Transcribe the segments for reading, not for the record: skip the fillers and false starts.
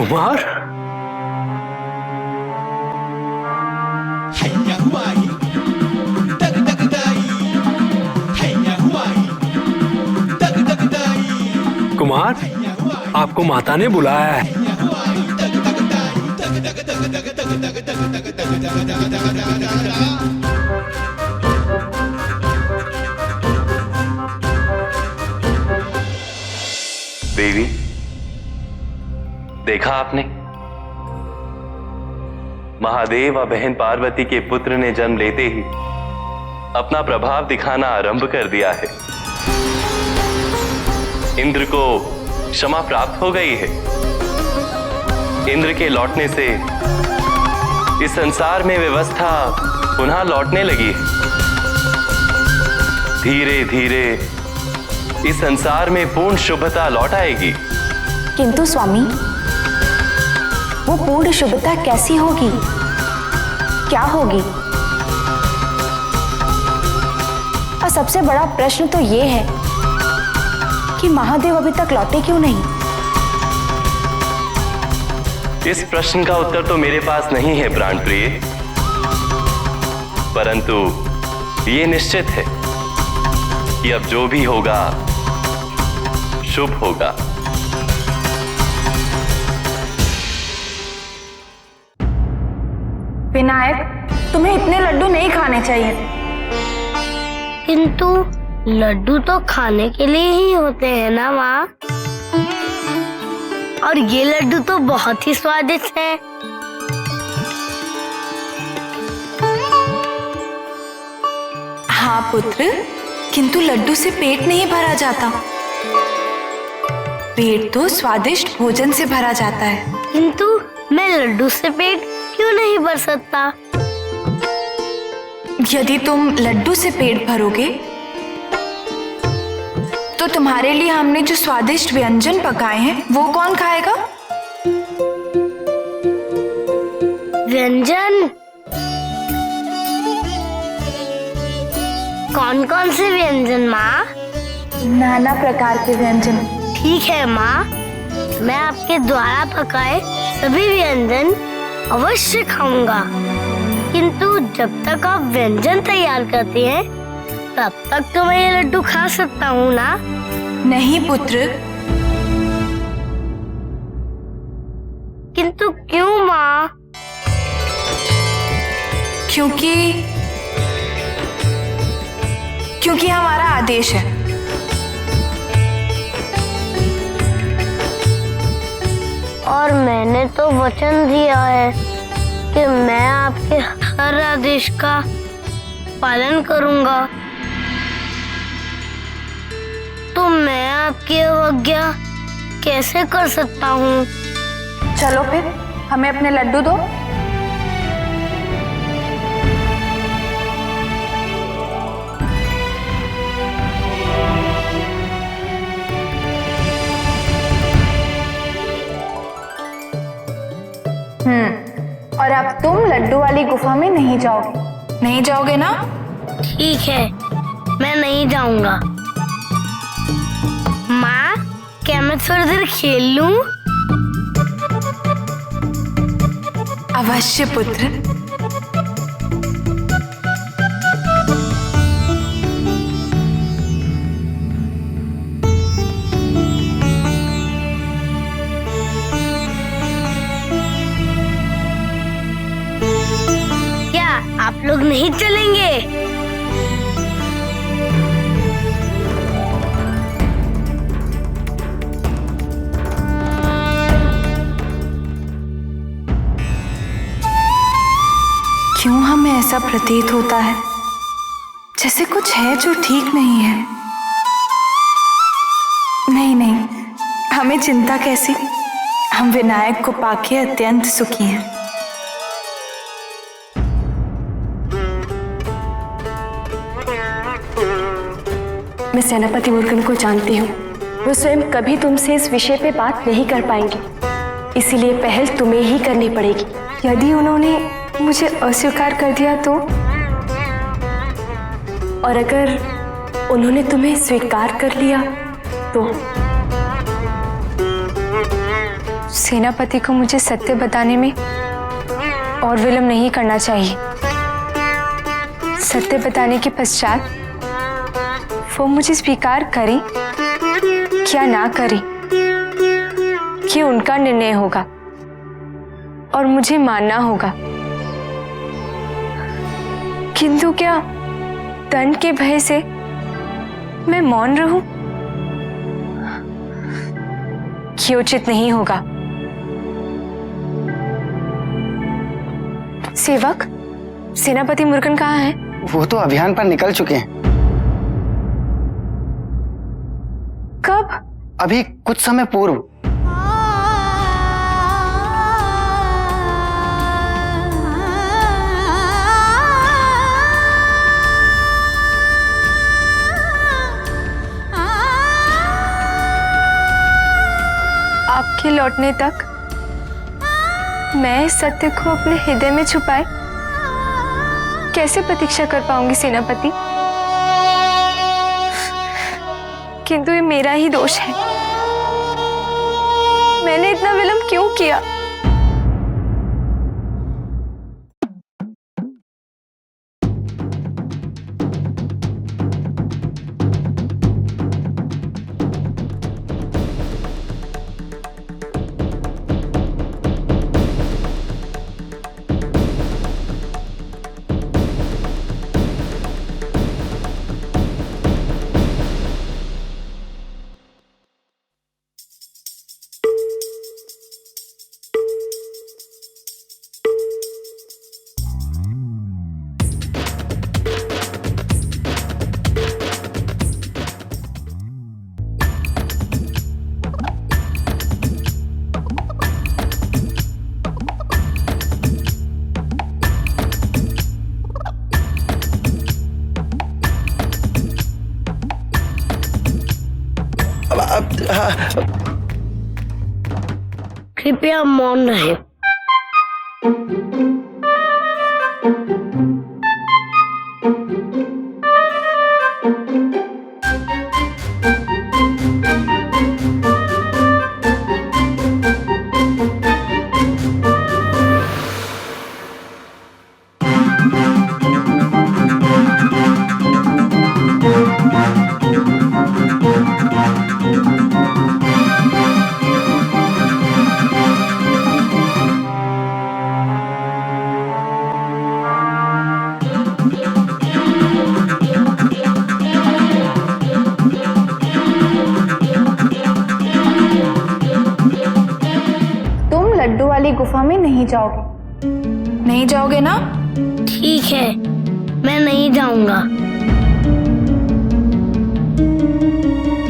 कुमार, कुमार, आपको माता ने बुलाया है। देवी, देखा आपने, महादेव और बहन पार्वती के पुत्र ने जन्म लेते ही अपना प्रभाव दिखाना आरंभ कर दिया है। इंद्र को क्षमा प्राप्त हो गई है। इंद्र के लौटने से इस संसार में व्यवस्था पुनः लौटने लगी है। धीरे धीरे इस संसार में पूर्ण शुभता लौट आएगी। किंतु स्वामी, वो पूर्ण शुभता कैसी होगी, क्या होगी? और सबसे बड़ा प्रश्न तो ये है कि महादेव अभी तक लौटे क्यों नहीं? इस प्रश्न का उत्तर तो मेरे पास नहीं है प्राणप्रिय, परंतु ये निश्चित है कि अब जो भी होगा शुभ होगा। विनायक, तुम्हें इतने लड्डू नहीं खाने चाहिए। किंतु लड्डू तो खाने के लिए ही होते हैं ना माँ, और ये लड्डू तो बहुत ही स्वादिष्ट है। हाँ पुत्र, किंतु लड्डू से पेट नहीं भरा जाता। पेट तो स्वादिष्ट भोजन से भरा जाता है। किंतु मैं लड्डू से पेट क्यों नहीं भर सकता? यदि तुम लड्डू से पेट भरोगे तो तुम्हारे लिए हमने जो स्वादिष्ट व्यंजन पकाए हैं वो कौन खाएगा? व्यंजन? कौन कौन से व्यंजन माँ? नाना प्रकार के व्यंजन। ठीक है माँ, मैं आपके द्वारा पकाए सभी व्यंजन अवश्य खाऊंगा। किंतु जब तक आप व्यंजन तैयार करती हैं, तब तक तो मैं ये लड्डू खा सकता हूँ ना? नहीं पुत्र। किंतु क्यों माँ? क्योंकि हमारा आदेश है। और मैंने तो वचन दिया है कि मैं आपके हर आदेश का पालन करूंगा, तो मैं आपकी अवज्ञा कैसे कर सकता हूँ? चलो फिर, हमें अपने लड्डू दो। और अब तुम लड्डू वाली गुफा में नहीं जाओगे। नहीं जाओगे ना? ठीक है, मैं नहीं जाऊंगा। माँ, क्या मैं थोड़ी देर खेल लूं? अवश्य पुत्र। क्या आप लोग नहीं चलेंगे? क्यों हमें ऐसा प्रतीत होता है जैसे कुछ है जो ठीक नहीं है? नहीं, हमें चिंता कैसी, हम विनायक को पाके अत्यंत सुखी हैं। मैं सेनापति मुर्गन को जानती हूँ, वो स्वयं कभी तुमसे इस विषय पे बात नहीं कर पाएंगे, इसीलिए पहल तुम्हें ही करनी पड़ेगी। यदि उन्होंने मुझे अस्वीकार कर दिया तो, और अगर उन्होंने तुम्हें स्वीकार कर लिया तो सेनापति को मुझे सत्य बताने में और विलंब नहीं करना चाहिए। सत्य बताने के पश्चात वो मुझे स्वीकार करें या ना करें, ये उनका निर्णय होगा और मुझे मानना होगा। किंतु क्या दंड के भय से मैं मौन रहूं? ये उचित नहीं होगा। सेवक, सेनापति मुर्गन कहाँ है? वो तो अभियान पर निकल चुके हैं। कब? अभी कुछ समय पूर्व। आपके लौटने तक मैं सत्य को अपने हृदय में छुपाए कैसे प्रतीक्षा कर पाऊंगी सेनापति? किंतु ये मेरा ही दोष है। मैंने इतना विलंब क्यों किया? कृपया मौन रहे। लड्डू वाली गुफा में नहीं जाओगे? नहीं जाओगे ना? ठीक है, मैं नहीं जाऊंगा।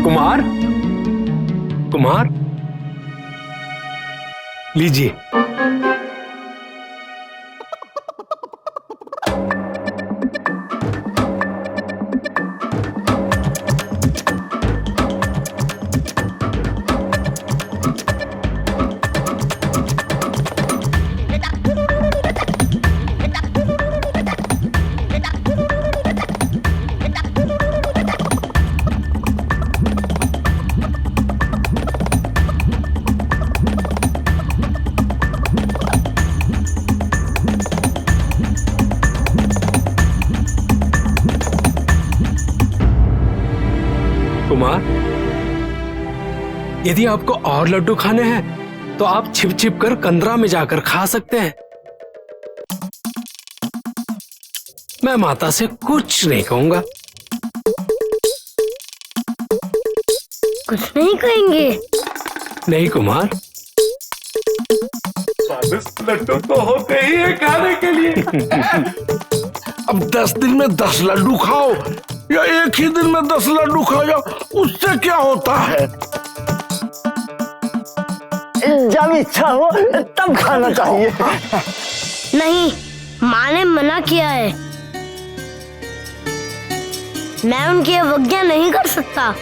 कुमार, कुमार, लीजिए। कुमार, यदि आपको और लड्डू खाने हैं तो आप छिप छिप कर कंदरा में जाकर खा सकते हैं। मैं माता से कुछ नहीं कहूंगा। कुछ नहीं कहेंगे? नहीं कुमार, स्वादिष्ट लड्डू तो होते ही है खाने के लिए। अब 10 दिन में 10 लड्डू खाओ या एक ही दिन में 10 लड्डू खा जाओ, उससे क्या होता है? जब इच्छा हो तब खाना चाहिए। नहीं, माँ ने मना किया है। मैं उनकी अवज्ञा नहीं कर सकता।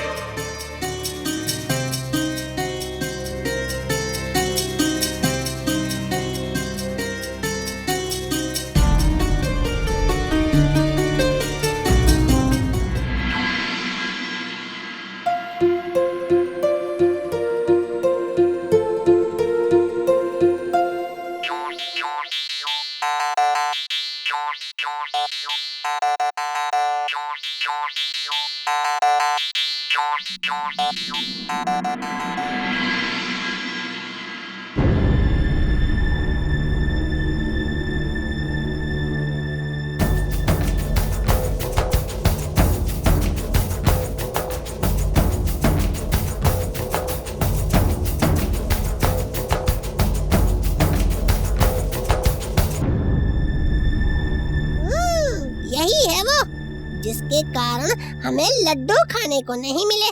यही है वो जिसके कारण हमें लड्डू खाने को नहीं मिले।